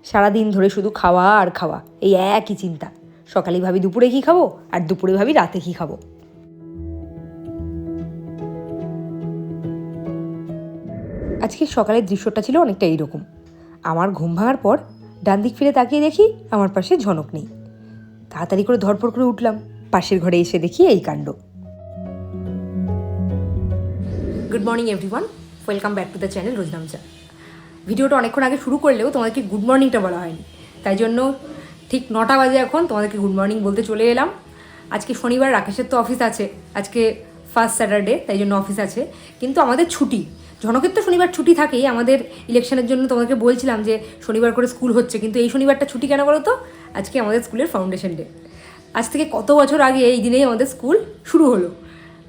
সারাদিন ধরে শুধু খাওয়া আর খাওয়া, এই একই চিন্তা। সকালে ভাবি দুপুরে কী খাবো, আর দুপুরে ভাবি রাতে কী খাবো। আজকে সকালের দৃশ্যটা ছিল অনেকটা এইরকম। আমার ঘুম ভাঙার পর ডান দিক ফিরে তাকিয়ে দেখি আমার পাশে ঝনক নেই। তাড়াতাড়ি করে ধরপড় করে উঠলাম, পাশের ঘরে এসে দেখি এই কাণ্ড। Good morning everyone, welcome back to the channel Roznamcha. ভিডিওটা অনেকক্ষণ আগে শুরু করলেও তোমাদেরকে গুড মর্নিংটা বলা হয়নি, তাই জন্য ঠিক 9টা বাজে এখন তোমাদেরকে গুড মর্নিং বলতে চলে এলাম। আজকে শনিবার, রাকেশের তো অফিস আছে, আজকে ফার্স্ট স্যাটারডে, তাই জন্য অফিস আছে, কিন্তু আমাদের ছুটি। ঝনকের তো শনিবার ছুটি থাকেই, আমাদের ইলেকশনের জন্য তোমাদেরকে বলছিলাম যে শনিবার করে স্কুল হচ্ছে, কিন্তু এই শনিবারটা ছুটি কেন বলো তো? আজকে আমাদের স্কুলের ফাউন্ডেশন ডে। আজ থেকে কত বছর আগে এই দিনেই আমাদের স্কুল শুরু হলো।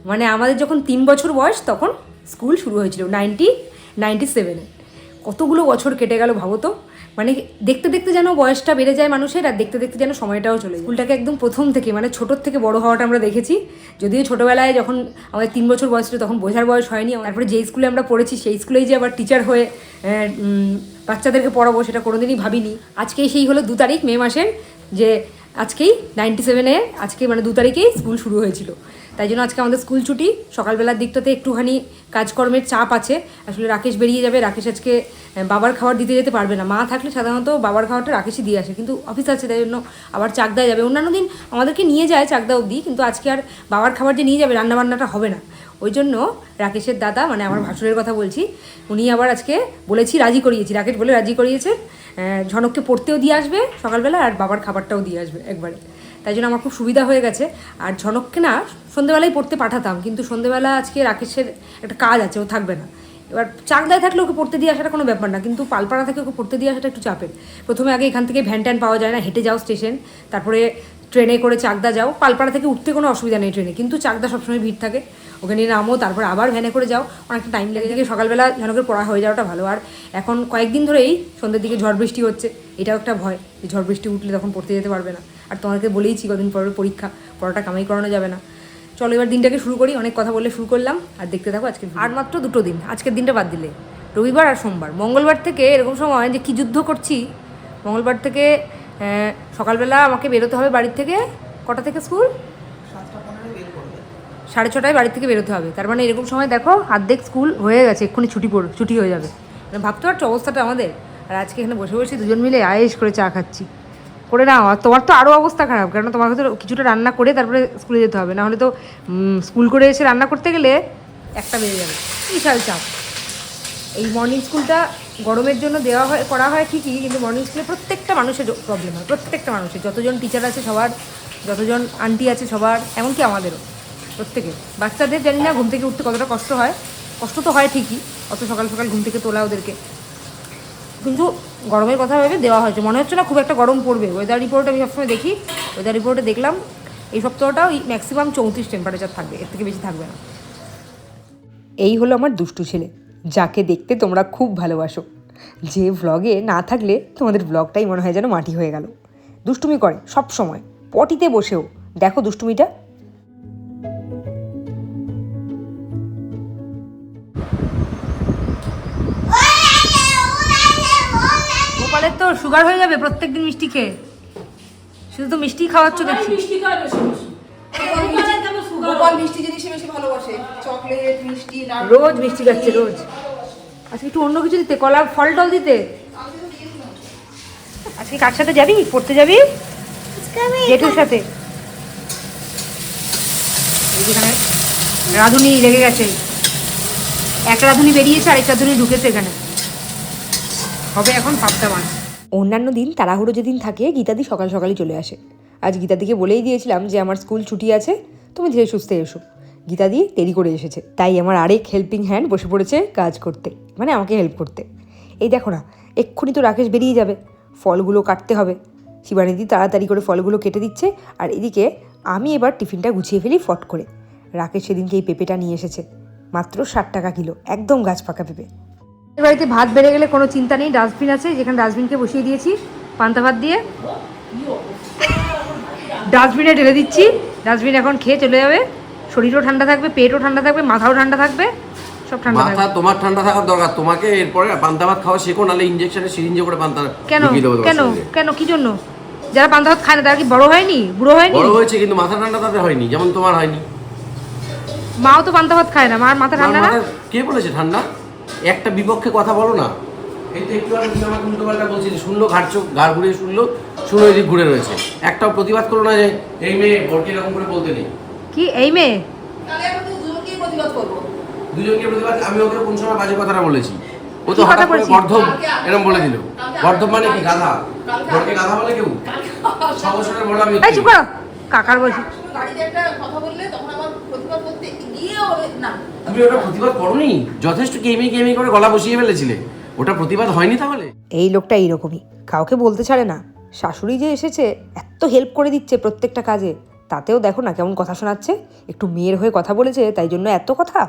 মানে আমাদের যখন 3 বছর বয়স তখন স্কুল শুরু হয়েছিল 1997-এ। কতগুলো বছর কেটে গেল ভাবো তো। মানে দেখতে দেখতে যেন বয়সটা বেড়ে যায় মানুষের, আর দেখতে দেখতে যেন সময়টাও চলে যায়। স্কুলটাকে একদম প্রথম থেকে, মানে ছোটোর থেকে বড় হওয়াটা আমরা দেখেছি। যদিও ছোটোবেলায় যখন আমাদের 3 বছর বয়স ছিল তখন বোঝার বয়স হয়নি। তারপরে যেই স্কুলে আমরা পড়েছি সেই স্কুলেই যে আবার টিচার হয়ে বাচ্চাদেরকে পড়াবো সেটা কোনোদিনই ভাবিনি। আজকেই সেই হলো 2 তারিখ মে মাসের, যে আজকেই 97-এ আজকে মানে 2 তারিখেই স্কুল শুরু হয়েছিল। তাই জন্য আজকে আমাদের স্কুল ছুটি। সকালবেলার দিকটাতে একটুখানি কাজকর্মের চাপ আছে। আসলে রাকেশ বেরিয়ে যাবে, রাকেশ আজকে বাবার খাবার দিতে যেতে পারবে না। মা থাকলে সাধারণত বাবার খাবারটা রাকেশই দিয়ে আসে, কিন্তু অফিস আছে তাই জন্য আবার চাকদায় যাবে। অন্যান্য দিন আমাদেরকে নিয়ে যায় চাকদা অবধি, কিন্তু আজকে আর বাবার খাবার যে নিয়ে যাবে রান্নাবান্নাটা হবে না। ওই জন্য রাকেশের দাদা, মানে আমার ভাসুরের কথা বলছি, উনি আবার আজকে বলেছি, রাজি করিয়েছি, রাকেশ বলে রাজি করিয়েছে, ঝনককে পড়তেও দিয়ে আসবে সকালবেলা আর বাবার খাবারটাও দিয়ে আসবে একবারে। তাই জন্য আমার খুব সুবিধা হয়ে গেছে। আর ঝনককে না সন্ধ্যেবেলায় পড়তে পাঠাতাম, কিন্তু সন্ধ্যেবেলা আজকে রাকেশের একটা কাজ আছে, ও থাকবে না। এবার চাকদায় থাকলে ওকে পড়তে দিয়ে আসাটা কোনো ব্যাপার না, কিন্তু পালপাড়া থেকে ওকে পড়তে দিয়ে আসাটা একটু চাপের। প্রথমে আগে এখান থেকে ভ্যান ট্যান পাওয়া যায় না, হেঁটে যাও স্টেশন, তারপরে ট্রেনে করে চাকদা যাও। পালপাড়া থেকে উঠতে কোনো অসুবিধা নেই ট্রেনে, কিন্তু চাকদা সবসময় ভিড় থাকে, ওকে নিয়ে নামো, তারপর আবার ভ্যানে করে যাও, অনেকটা টাইম লেগে থেকে সকালবেলা ঝনকের পড়া হয়ে যাওয়াটা ভালো। আর এখন কয়েকদিন ধরেই সন্ধ্যের দিকে ঝড় বৃষ্টি হচ্ছে, এটাও একটা ভয় যে ঝড় বৃষ্টি উঠলে তখন পড়তে যেতে পারবে না। আর তোমাকে বলেইছি কদিন পরে পরীক্ষা, পড়াটা কামাই করানো যাবে না। চলো এবার দিনটাকে শুরু করি, অনেক কথা বলে শুরু করলাম, আর দেখতে থাকো আজকে। আর মাত্র 2টো দিন, আজকের দিনটা বাদ দিলে রবিবার আর সোমবার। মঙ্গলবার থেকে এরকম সময় যে কী যুদ্ধ করছি। মঙ্গলবার থেকে সকালবেলা আমাকে বেরোতে হবে বাড়ির থেকে। কটা থেকে স্কুল? 6:30 বাড়ির থেকে বেরোতে হবে। তার মানে এরকম সময় দেখো অর্ধেক স্কুল হয়ে গেছে, এক্ষুনি ছুটি হয়ে যাবে। মানে ভাবতে পারছো অবস্থাটা আমাদের। আর আজকে এখানে বসে বসে দুজন মিলে আয়েস করে চা খাচ্ছি। করে না, তোমার তো আরও অবস্থা খারাপ, কারণ তোমাকে তো কিছুটা রান্না করে তারপরে স্কুলে যেতে হবে, নাহলে তো স্কুল করে এসে রান্না করতে গেলে 1টা বেজে যাবে। বিশাল চাপ। এই মর্নিং স্কুলটা গরমের জন্য করা হয় ঠিকই, কিন্তু মর্নিং স্কুলে প্রত্যেকটা মানুষের প্রবলেম হয়, প্রত্যেকটা মানুষের, যতজন টিচার আছে সবার, যতজন আন্টি আছে সবার, এমনকি আমাদেরও প্রত্যেকের। বাচ্চাদের জানি না ঘুম থেকে উঠতে কতটা কষ্ট হয়। কষ্ট তো হয় ঠিকই, অত সকাল সকাল ঘুম থেকে তোলা ওদেরকে, কিন্তু গরমের কথা ভেবে দেওয়া হয়েছে। মনে হচ্ছে না খুব একটা গরম পড়বে। ওয়েদার রিপোর্ট আমি সবসময় দেখি, ওয়েদার রিপোর্টে দেখলাম এই সপ্তাহটাও ম্যাক্সিমাম 34 টেম্পারেচার থাকবে, এর থেকে বেশি থাকবে না। এই হলো আমার দুষ্টু ছেলে, যাকে দেখতে তোমরা খুব ভালোবাসো, যে ভ্লগে না থাকলে তোমাদের ভ্লগটাই মনে হয় যেন মাটি হয়ে গেল। দুষ্টুমি করে সব সময়, পটিতে বসেও দেখো দুষ্টুমিটা। গোপালের তো সুগার হয়ে যাবে প্রত্যেকদিন মিষ্টি খেয়ে, শুধু তো মিষ্টি খাওয়াচ্ছ দেখছি। রোজ মিষ্টি খাচ্ছে রোজ। আজকে একটু অন্য কিছু দিতে, কলা ফল টল দিতে। আজকে কার সাথে যাবি পড়তে? যাবি জেঠুর সাথে। এখানে রাঁধুনি লেগে গেছে, এক রাঁধুনি বেরিয়েছে আর এক রাঁধুনি ঢুকেছে এখানে, হবে এখন পাবদা মাছ। অন্যান্য দিন তাড়াহুড়ো যেদিন থাকে গীতাদি সকাল সকালই চলে আসে। আজ গীতাদিকে বলেই দিয়েছিলাম যে আমার স্কুল ছুটি আছে, তুমি ধীরে সুস্থে এসো। গীতাদি দেরি করে এসেছে, তাই আমার আরেক হেল্পিং হ্যান্ড বসে পড়েছে কাজ করতে, মানে আমাকে হেল্প করতে। এই দেখো না, এক্ষুনি তো রাকেশ বেরিয়ে যাবে, ফলগুলো কাটতে হবে। শিবানীদি তাড়াতাড়ি করে ফলগুলো কেটে দিচ্ছে, আর এদিকে আমি এবার টিফিনটা গুছিয়ে ফেলি ফট করে। রাকেশ সেদিনকে এই পেঁপেটা নিয়ে এসেছে, মাত্র 60 টাকা কিলো, একদম গাছ পাকা পেঁপে। বাড়িতে ভাত বেড়ে গেলে কোনো চিন্তা নেই, ডাস্টবিন আছে, যেখানে ডাস্টবিনকে বসিয়ে দিয়েছি পান্তা ভাত দিয়ে, ডাস্টবিনে ঢেলে দিচ্ছি। ডাস্টবিন এখন খেয়ে চলে যাবে, শরীরও ঠান্ডা থাকবে, পেটও ঠান্ডা থাকবে, মাথাও ঠান্ডা থাকবে, সব ঠান্ডা মাথা তোমার ঠান্ডা থাকার দরকার, তোমাকে এরপরে পান্তা ভাত খাওয়া শেখো, নাহলে ইনজেকশনে সিরিঞ্জে করে পান্তা কেন কেন কেন কি জন্য? যারা পান্তা ভাত খায় না তারা কি বড় হয়নি, বুড়ো হয়নি? বড় হয়েছে কিন্তু মাথা ঠান্ডা তাদের হয়নি, যেমন তোমার হয়নি। মাও তো পান্তা ভাত খায় না, মার মাথা ঠান্ডা না। কে বলেছে ঠান্ডা? একটা বিপক্ষে কথা বলো না। এই তো একটু আগে তুমি আমাকে উল্টোপাল্টা বলছিলে, শুনলো ঘাড় চোখ ঘাড় ঘুরে শুনলো, শুনো এদিক ঘুরে রয়েছে, একটাও প্রতিবাদ করো না যে এই মেয়ে বরকে এরকম করে বলতে নেই। কি এই মেয়ে? তাহলে আমি দুজনকেই প্রতিবাদ করবো। দুজনকে প্রতিবাদ? আমি ওকে কোন সময় বাজে কথাটা বলেছি? ও তো হঠাৎ করে গর্ধব এরকম বলে দিল। গর্ধব মানে কি? গাধা? বরকে গাধা বলে কেউ? 6 বছরের বড় আমি। এই চুপ করো, কাকার বলছি। গাড়িতে একটা কথা বললে তখন আমার প্রতিবাদ করতে গিয়ে হবে না। তুমি ওটা প্রতিবাদ করোনি, যথেষ্ট কেমি করে গলা বসিয়ে ফেলেছিলে, ওটা প্রতিবাদ হয়নি তাহলে? এই লোকটা এইরকমই, কাউকে বলতে ছাড়ে না। শাশুড়ি যে এসেছে এত হেল্প করে দিচ্ছে প্রত্যেকটা কাজে, তাতেও দেখো না কেমন কথা শোনাচ্ছে। একটু মেয়ের হয়ে কথা বলেছে তাই জন্য এত কথা।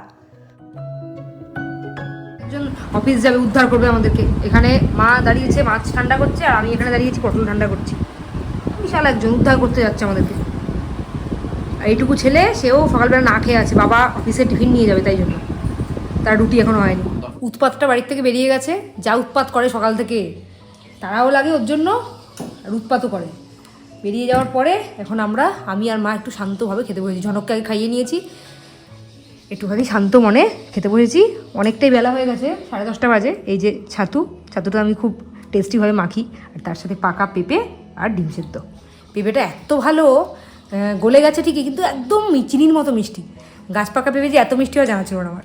একজন অফিস যাবে, উদ্ধার করবে আমাদেরকে। এখানে মা দাঁড়িয়েছে মাছ ঠান্ডা করছে, আর আমি এখানে দাঁড়িয়েছি পটল ঠান্ডা করছি। বিশাল একজন উদ্ধার করতে যাচ্ছে আমাদেরকে। আর এইটুকু ছেলে, সেও সকালবেলা না খেয়ে আছে, বাবা অফিসে টিফিন নিয়ে যাবে তাই জন্য, তার রুটি এখনো হয়নি। উৎপাতটা বাড়ির থেকে বেরিয়ে গেছে, যা উৎপাত করে সকাল থেকে, তারাও লাগে ওর জন্য, আর উৎপাতও করে। বেরিয়ে যাওয়ার পরে এখন আমি আর মা একটু শান্তভাবে খেতে বসেছি। ঝনককে আগে খাইয়ে নিয়েছি, একটুখানি শান্ত মনে খেতে বসেছি। অনেকটাই বেলা হয়ে গেছে, 10:30 বাজে। এই যে ছাতুটা আমি খুব টেস্টিভাবে মাখি, আর তার সাথে পাকা পেঁপে আর ডিম সেদ্ধ। পেঁপেটা এত ভালো গলে গেছে ঠিকই, কিন্তু একদম চিনির মতো মিষ্টি। গাছ পাকা পেঁপে যে এত মিষ্টি হয় জানা ছিল না আমার।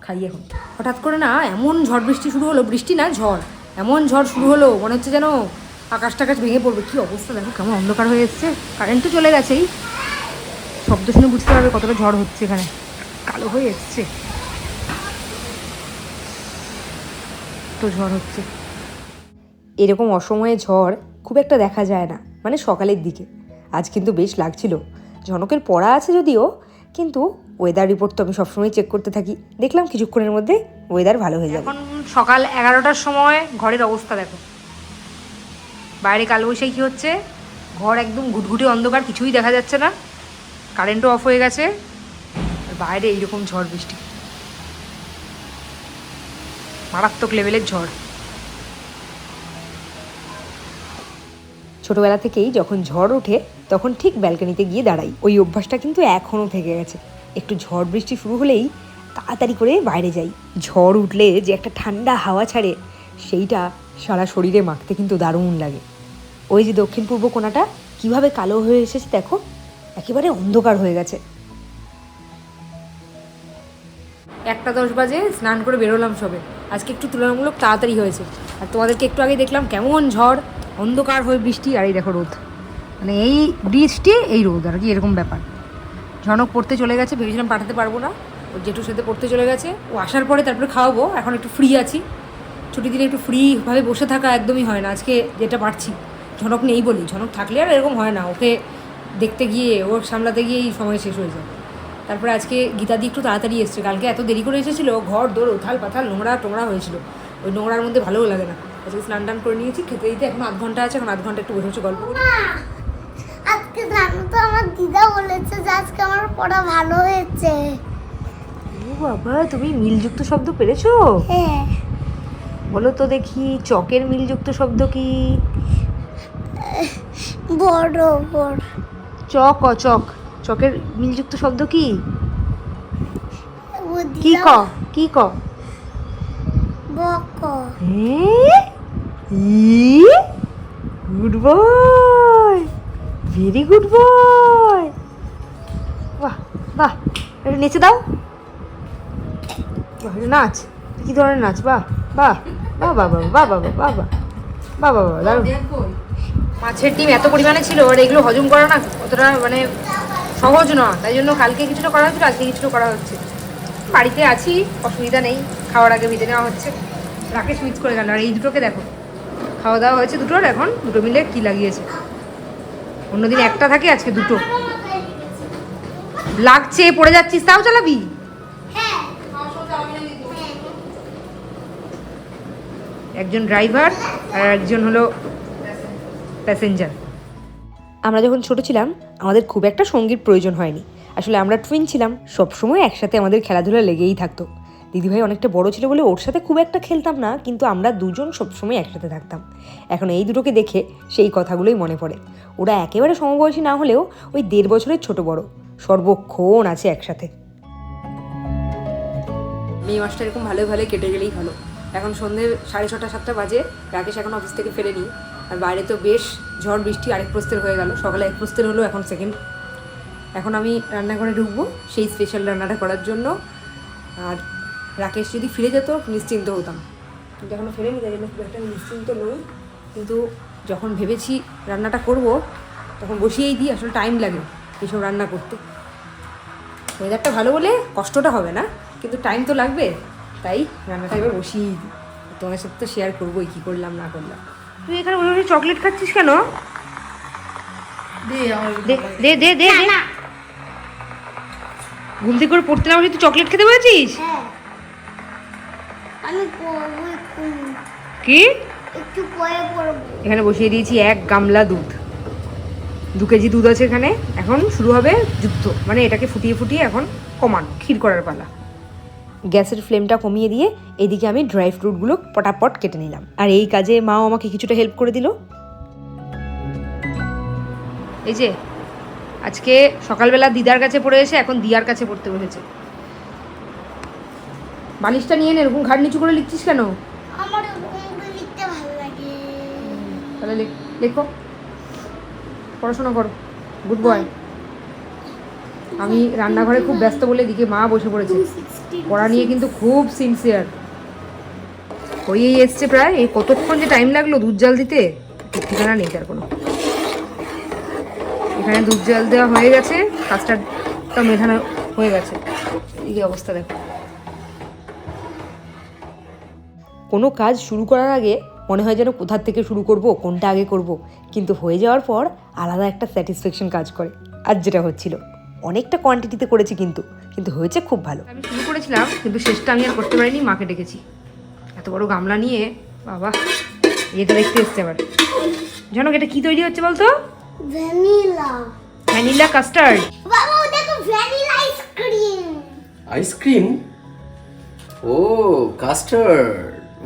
খাই এখন। হঠাৎ করে না এমন ঝড় বৃষ্টি শুরু হলো, বৃষ্টি না ঝড়, এমন ঝড় শুরু হলো মনে হচ্ছে যেন আকাশ টাকাশ ভেঙে পড়বে। কী অবস্থা দেখো, কেমন অন্ধকার হয়ে এসছে। কারেন্ট তো চলে গেছেই, শব্দ শুনে বুঝতে পারবে কতটা ঝড় হচ্ছে। এখানে কালো হয়ে এসছে, তো ঝড় হচ্ছে। এরকম অসময়ে ঝড় খুব একটা দেখা যায় না, মানে সকালের দিকে। আজ কিন্তু বেশ লাগছিল। ঝনকের পড়া আছে যদিও, কিন্তু ওয়েদার রিপোর্ট তো আমি সবসময় চেক করতে থাকি। দেখলাম কিছুক্ষণের মধ্যে ওয়েদার ভালো হয়ে যাবে। এখন সকাল 11টার সময় ঘরের অবস্থা দেখো। বাইরে কালবৈশাখী হচ্ছে, ঘর একদম ঘুটঘুটে অন্ধকার, কিছুই দেখা যাচ্ছে না, কারেন্টও অফ হয়ে গেছে, আর বাইরে এইরকম ঝড় বৃষ্টি, মারাত্মক লেভেলের ঝড়। ছোটোবেলা থেকেই যখন ঝড় ওঠে তখন ঠিক ব্যালকনিতে গিয়ে দাঁড়াই। ওই অভ্যাসটা কিন্তু এখনও থেকে গেছে। একটু ঝড় বৃষ্টি শুরু হলেই তাড়াতাড়ি করে বাইরে যাই। ঝড় উঠলে যে একটা ঠান্ডা হাওয়া ছাড়ে, সেইটা সারা শরীরে মাখতে কিন্তু দারুণ লাগে। ওই যে দক্ষিণ পূর্ব কোণাটা কীভাবে কালো হয়ে এসেছে দেখো, একেবারে অন্ধকার হয়ে গেছে। 1:10 বাজে স্নান করে বেরোলাম সবে। আজকে একটু তুলনামূলক তাড়াতাড়ি হয়েছে। আর তোমাদেরকে একটু আগে দেখলাম কেমন ঝড়, অন্ধকার হয়ে বৃষ্টি, আর এই দেখো রোদ। মানে এই বৃষ্টি এই রোদ আর কি, এরকম ব্যাপার। ঝনক পড়তে চলে গেছে, ভেবেছিলাম পাঠাতে পারবো না, ওর জেঠুর সাথে পড়তে চলে গেছে। ও আসার পরে তারপরে খাওয়াবো। এখন একটু ফ্রি আছি, ছুটি দিলে একটু ফ্রিভাবে বসে থাকা একদমই হয় না। আজকে যেটা পারছি, ঝনক নেই বলি, ঝনক থাকলে আর এরকম হয় না। ওকে দেখতে গিয়ে, ওর সামলাতে গিয়েই সময় শেষ হয়ে যায়। তারপরে আজকে গীতাদি একটু তাড়াতাড়ি এসছে, কালকে এত দেরি করে এসেছিলো, ঘর দৌড় উথাল পাথাল নোংরা টোংরা হয়েছিল। ওই নোংরার মধ্যে ভালোও লাগে না। আজকে স্নান টান করে নিয়েছি, খেতে দিতে এখন 0.5 ঘন্টা আছে। এখন 0.5 ঘন্টা একটু বসে বসে গল্প করি। আজকে জানো তো আমার দিদা বলেছে যে আজকে আমার পড়া ভালো হয়েছে। ও বাবা, তুমি মিলযুক্ত শব্দ পেরেছো? হ্যাঁ। বলো তো দেখি, চকের মিলযুক্ত শব্দ কি? বড় বড়। চক ও চক, চকের মিলযুক্ত শব্দ কি? কি ক? কি ক? বক। Good boy, very good boy. বাহ বাহ, একটু নেচে দাও। বাহ, নাচ। কি ধরনের নাচ? বাহ বাহ বাহ বাহ বাহ বাহ বাহ বাহ বাহ বাহ বাহ বাহ, দারুণ। মাছের ডিম এত পরিমাণে ছিল, আর এগুলো হজম করা না অতটা মানে সহজ না। তাই জন্য কালকে কিছুটা করা হচ্ছিল, আজকে কিছুটা করা হচ্ছে। বাড়িতে আছি, অসুবিধা নেই, খাওয়ার আগে ভেজে নেওয়া হচ্ছে। রাকেশ মিক্স করে গেল। আর এই দুটোকে দেখো, খাওয়া দাওয়া হয়েছে দুটোর, এখন দুটো মিলে কি লাগিয়েছে। অন্যদিন একটা থাকে, আজকে দুটো লাগছে। পড়ে যাচ্ছিস, তাও চালাবি? একজন ড্রাইভার আর একজন হলো প্যাসেঞ্জার। আমরা যখন ছোট ছিলাম আমাদের খুব একটা সঙ্গীর প্রয়োজন হয়নি। আসলে আমরা টুইন ছিলাম, সবসময় একসাথে আমাদের খেলাধুলা লেগেই থাকতো। দিদিভাই অনেকটা বড় ছিল বলে ওর সাথে খুব একটা খেলতাম না, কিন্তু আমরা দুজন সবসময় একসাথে থাকতাম। এখন এই দুটোকে দেখে সেই কথাগুলোই মনে পড়ে। ওরা একেবারে সমবয়সী না হলেও ওই 1.5 বছরের ছোট বড়, সর্বক্ষণ আছে একসাথে। মে মাসটা এরকম ভালো ভালো কেটে গেলেই ভালো। এখন সন্ধ্যে 6:30 7টা বাজে, রাকেশ এখন অফিস থেকে ফেরেনি, আর বাইরে তো বেশ ঝড় বৃষ্টি, আরেক প্রস্তের হয়ে গেল। সকালে 1 প্রস্তের হলো, এখন 2nd। এখন আমি রান্নাঘরে ঢুকবো সেই স্পেশাল রান্নাটা করার জন্য। আর রাকেশ যদি ফিরে যেত নিশ্চিন্ত হতাম, কিন্তু এখনও ফেরেনি, তাই জন্য খুব একটা নিশ্চিন্ত নই। কিন্তু যখন ভেবেছি রান্নাটা করব তখন বসিয়েই দিই, আসলে টাইম লাগে এইসব রান্না করতে। ওয়েদারটা ভালো বলে কষ্টটা হবে না, কিন্তু টাইম তো লাগবে, তাই রান্নাটা এবার বসিয়েই দিই। তোমার সাথে তো শেয়ার করবোই কী করলাম না করলাম। তুই এখানে বসে চকলেট খাচ্ছিস কেন? দে আমার দে দে দে দে দে। ঘুম থেকে করে পড়তে না বসে তুই চকলেট খেতে বলেছিস? হ্যাঁ, আমি করবো এক্ষুনি। কি? একটু পরে পড়বো। এখানে বসিয়ে দিয়েছি 1 গামলা দুধ, 2 কেজি দুধ আছে এখানে। এখন শুরু হবে যুদ্ধ, মানে এটাকে ফুটিয়ে ফুটিয়ে এখন কমানো, ক্ষীর করার পালা। গ্যাসের ফ্লেমটা কমিয়ে দিয়ে এদিকে আমি ড্রাই ফ্রুটগুলো পটাপট কেটে নিলাম, আর এই কাজে মাও আমাকে কিছুটা হেল্প করে দিল। এই যে আজকে সকালবেলা দিদার কাছে পড়ে এসে এখন দিয়ার কাছে পড়তে বসেছে। বালিশটা নিয়ে নে, এরকম ঘাড় নিচু করে লিখছিস কেন? আমার এরকম লিখতে ভালো লাগে। তাহলে লেখো, পড়াশোনা করো, গুড বয়। আমি রান্নাঘরে খুব ব্যস্ত বলে এদিকে মা বসে পড়েছে, পড়া নিয়ে কিন্তু খুব সিনসিয়ার। হয়েই এসছে প্রায়। এই কতক্ষণ যে টাইম লাগলো দুধ জাল দিতে ঠিক ঠিকানা নেই তার কোনো। এখানে দুধ জাল দেওয়া হয়ে গেছে, কাস্টার্ডটা মেধানো হয়ে গেছে। এই যে অবস্থা দেখো। কোনো কাজ শুরু করার আগে মনে হয় যেন কোথার থেকে শুরু করব, কোনটা আগে করব, কিন্তু হয়ে যাওয়ার পর আলাদা একটা স্যাটিসফ্যাকশন কাজ করে। আর যেটা হচ্ছিল, অনেকটা কোয়ান্টিটিতে করেছি কিন্তু হয়েছে খুব ভালো। আমি শুরু করেছিলাম কিন্তু শেষটা আমি আর করতে পারিনি, মাকে ডেকেছি। এত বড় গামলা নিয়ে, বাবা এটা দেখতে এসছে আবার। জনক এটা কি তৈরি হচ্ছে বলতো? ভ্যানিলা। Vanilla custard. বাবা ও দেখো ভ্যানিলা আইসক্রিম। আইসক্রিম? ও কাস্টার্ড,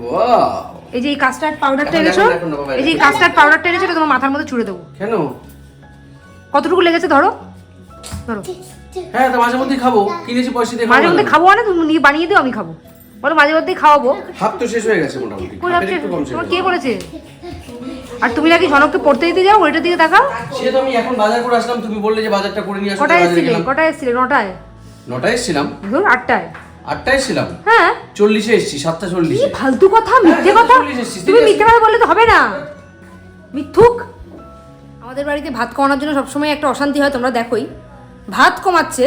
ওয়াও। এই যে এই কাস্টার্ড পাউডারটা এখন এনেছো, এখন না বাবা, এই যে এই কাস্টার্ড পাউডারটা এনেছো, এটা তোমার মাথার মধ্যে ছুড়ে দেবো। কেন? কতটুকু লেগেছে ধরো ধরো। হ্যাঁ তো মাঝে মধ্যে খাবো, কিনেছি পয়সা দিয়ে মাঝে খাবো মধ্যে না। খাবো না, তুমি নিয়ে বানিয়ে দিও, আমি খাবো। বলো মাঝে মধ্যেই খাওয়াবো। হাফ তো শেষ হয়ে গেছে মোটামুটি, কই হাফের যাচ্ছে? একটু কম শেষ তোমার হয়েছে। কে বলেছে? আর তুমি নাকি ঝনককে পড়তে দিতে যাও, ওইটার দিকে তাকাও। সে তো আমি এখন বাজার করে আসলাম, তুমি বললে যে বাজারটা করে নিয়ে আসো। কটায় বাজারে এসেছিলে? গেলাম। কটায় এসেছিলে? 9টায়? 9টায় এসেছিলাম। ধর 8টায়? 8টায় এসেছিলাম। হ্যাঁ। 40-এ এসেছি, 7:40-এ। কি ফালতু কথা, মিথ্যে হ্যাঁ, কথা। 40 এসেছিস, তুমি ঠিক আছে। মিথ্যে কথা বললে তো হবে না, মিথ্যুক। আমাদের বাড়িতে ভাত খাওয়ানোর জন্য সবসময় একটা অশান্তি হয়, তোমরা দেখোই। ভাত কমাচ্ছে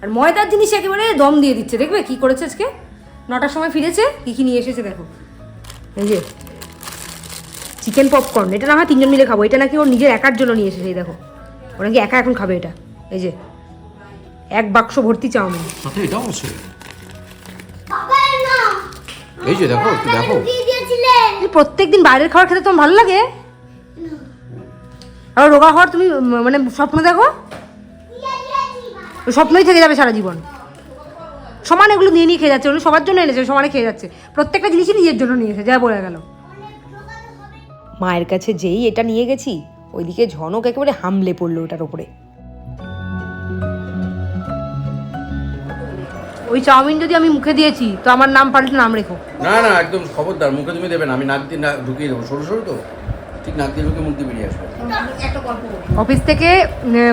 আর ময়দার জিনিস একেবারে দম দিয়ে দিচ্ছে। দেখবে কি করেছে আজকে? 9টার সময় ফিরেছে, কি নিয়ে এসেছে দেখো। এই যে চিকেন পপকর্ন, এটা না হয় 3জন মিলে খাবো, এটা নাকি ওর নিজের একার জন্য নিয়ে এসেছে। এই দেখো, ও নাকি একা এখন খাবে এটা। এই যে 1 বাক্স ভর্তি চাউমিন। সাথে এটা অবশ্যই। বাবা না, এই যে দেখো, একটু দেখো। কি দিয়েছিলে? প্রত্যেকদিন বাইরের খাবার খেতে তোমার ভালো লাগে? আর রোগা হওয়ার তুমি মানে স্বপ্ন দেখো, ওই স্বপ্নই থেকে যাবে সারা জীবন। সমান এগুলো নিয়ে নিয়ে খেয়ে যাচ্ছে, ওগুলো সবার জন্য এনেছে, সমানে খেয়ে যাচ্ছে। প্রত্যেকটা জিনিসই নিজের জন্য নিয়েছে, যা বলে গেল। মায়ের কাছে যেই এটা নিয়ে গেছি, ওইদিকে ঝনক একেবারে হামলে পড়লো ওটার উপরে। ওই চাউমিন যদি আমি মুখে দিয়েছি তো আমার নাম পাল্টে নাম রেখো। না না, একদম খবরদার, মুখে তুমি দেবে না। আমি নাক দিয়ে ঢুকিয়ে দেবো, সরু সরু তো, ঠিক নাক দিয়ে ঢুকে মুখ দিয়ে বেরিয়ে আসবে। অফিস থেকে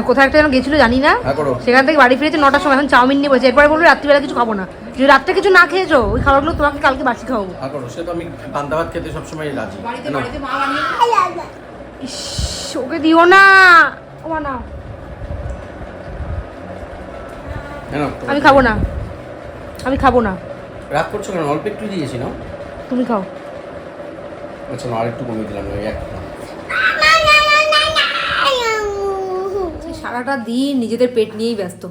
কোথায় একটা যেন গেছিলো জানি না, হ্যাঁ করো। সেখান থেকে বাড়ি ফিরেছে 9টার সময়, এখন চাউমিন নিয়ে বসে। এরপরে বললো রাত্রিবেলা কিছু খাবো না। যদি রাত্রে কিছু না খেয়েছো, ওই খাবারগুলো তোমাকে কালকে বাসি খাওয়াবো। হ্যাঁ করো, সে তো আমি পান্তা ভাত খেতে সবসময় রাজি। বাড়িতে না, বাড়িতে মা বানিয়ে ইস, ওকে দিও না। ও মা না, কেন? আমি খাবো না, আমি খাবো না। রাগ করছো কেন? অল্প একটু দিয়েছি না। তুমি খাও। আচ্ছা না, আরেকটু কমিয়ে দিলাম, ওই এক। সারাটা দিন নিজেদের পেট নিয়েই ব্যস্ত।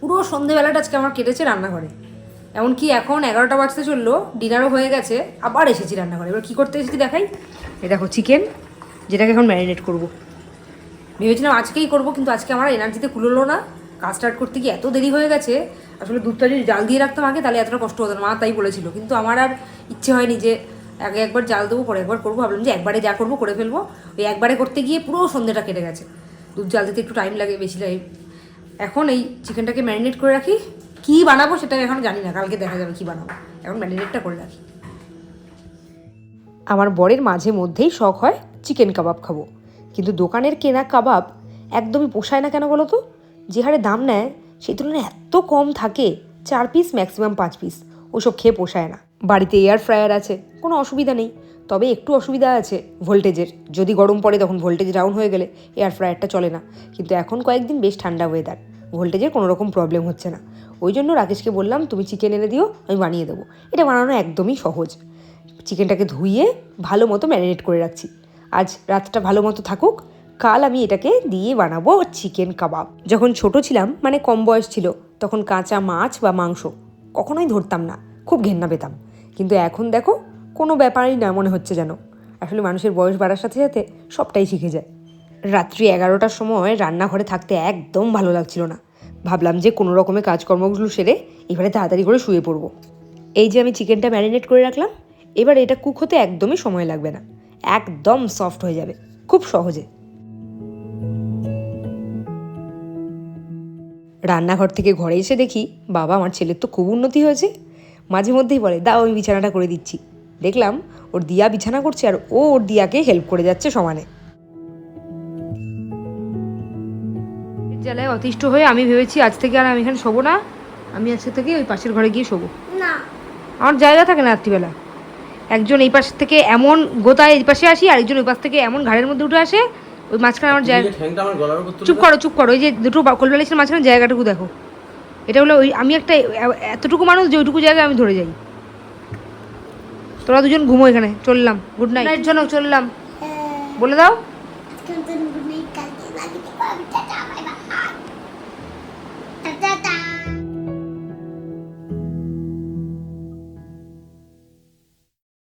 পুরো সন্ধেবেলাটা আজকে আমার কেটেছে রান্নাঘরে। এমনকি এখন 11টা বাজতে চললো, ডিনারও হয়ে গেছে, আবার এসেছি রান্নাঘরে। এবার কী করতে এসেছি দেখাই। এই দেখো চিকেন, যেটাকে এখন ম্যারিনেট করব। ভেবেছিলাম আজকেই করব, কিন্তু আজকে আমার এনার্জিতে কুলোলো না, কাজ স্টার্ট করতে গিয়ে এত দেরি হয়ে গেছে, আসলে দুধটা যদি জাল দিয়ে রাখতাম আগে তাহলে এতটা কষ্ট হতো না, মা তাই বলেছিল। কিন্তু আমার আর ইচ্ছে হয়নি যে আগে একবার জাল দেবো পরে একবার করবো, ভাবলাম যে একবারে যা করবো করে ফেলবো। ওই একবারে করতে গিয়ে পুরো সন্ধ্যেটা কেটে গেছে। দুধ জাল দিতে একটু টাইম লাগে, বেশি লাগে। এখন এই চিকেনটাকে ম্যারিনেট করে রাখি, কী বানাবো সেটা এখন জানি না, কালকে দেখা যাবে কী বানাবো, এখন ম্যারিনেটটা করে রাখি। আমার বরের মাঝে মধ্যেই শখ হয় চিকেন কাবাব খাবো, কিন্তু দোকানের কেনা কাবাব একদমই পোষায় না কেন বলো তো? যে হারে দাম নেয় সেই তুলনায় এত কম থাকে, 4 পিস ম্যাক্সিমাম 5 পিস, ওসব খেয়ে পোষায় না। বাড়িতে এয়ার ফ্রায়ার আছে, কোনো অসুবিধা নেই, তবে একটু অসুবিধা আছে ভোল্টেজের, যদি গরম পড়ে তখন ভোল্টেজ ডাউন হয়ে গেলে এয়ার ফ্রায়ারটা চলে না। কিন্তু এখন কয়েকদিন বেশ ঠান্ডা ওয়েদার, ভোল্টেজের কোনো রকম প্রবলেম হচ্ছে না। ওই জন্য রাকেশকে বললাম তুমি চিকেন এনে দিও, আমি বানিয়ে দেবো। এটা বানানো একদমই সহজ। চিকেনটাকে ধুইয়ে ভালো মতো ম্যারিনেট করে রাখছি, আজ রাতটা ভালো মতো থাকুক, কাল আমি এটাকে দিয়ে বানাবো চিকেন কাবাব। যখন ছোট ছিলাম, মানে কম বয়স ছিল, তখন কাঁচা মাছ বা মাংস কখনোই ধরতাম না, খুব ঘেন্না পেতাম। কিন্তু এখন দেখো কোনো ব্যাপারই না মনে হচ্ছে যেন। আসলে মানুষের বয়স বাড়ার সাথে সাথে সবটাই শিখে যায়। রাত্রি 11টার সময় রান্নাঘরে থাকতে একদম ভালো লাগছিল না, ভাবলাম যে কোনো রকমের কাজকর্মগুলো সেরে এবারে তাড়াতাড়ি করে শুয়ে পড়বো। এই যে আমি চিকেনটা ম্যারিনেট করে রাখলাম, এবার এটা কুক হতে একদমই সময় লাগবে না, একদম সফট হয়ে যাবে খুব সহজে। রান্নাঘর থেকে ঘরে এসে দেখি বাবা আমার ছেলের তো খুব উন্নতি হয়েছে। মাঝে মধ্যেই বলে দাও আমি বিছানাটা করে দিচ্ছি। দেখলাম ওর দিয়া বিছানা করছে আর ও ওর দিয়াকে হেল্প করে যাচ্ছে সমানে। জ্বালায় অতিষ্ঠ হয়ে আমি ভেবেছি আজ থেকে আর আমি এখানে শোবো না, আমি আজকে থেকে ওই পাশের ঘরে গিয়ে শোবো। না, আমার জায়গা থাকে না রাত্রিবেলা, একজন এই পাশ থেকে এমন গোতায় এই পাশে আসি, আরেকজন ওই পাশ থেকে এমন ঘাড়ের মধ্যে উঠে আসে, ওই মাঝখানে আমার জায়গা। চুপ করো, ওই যে দুটো কোলবেলিসের মাঝখানে জায়গাটুকু দেখো, এটা হলো ওই আমি একটা এতটুকু মানুষ যে ওইটুকু জায়গায় আমি ধরে যাই। তোরা দুজন ঘুমো এখানে, চললাম, গুড নাইট। শোনো চললাম, বলে দাও। কিন্তু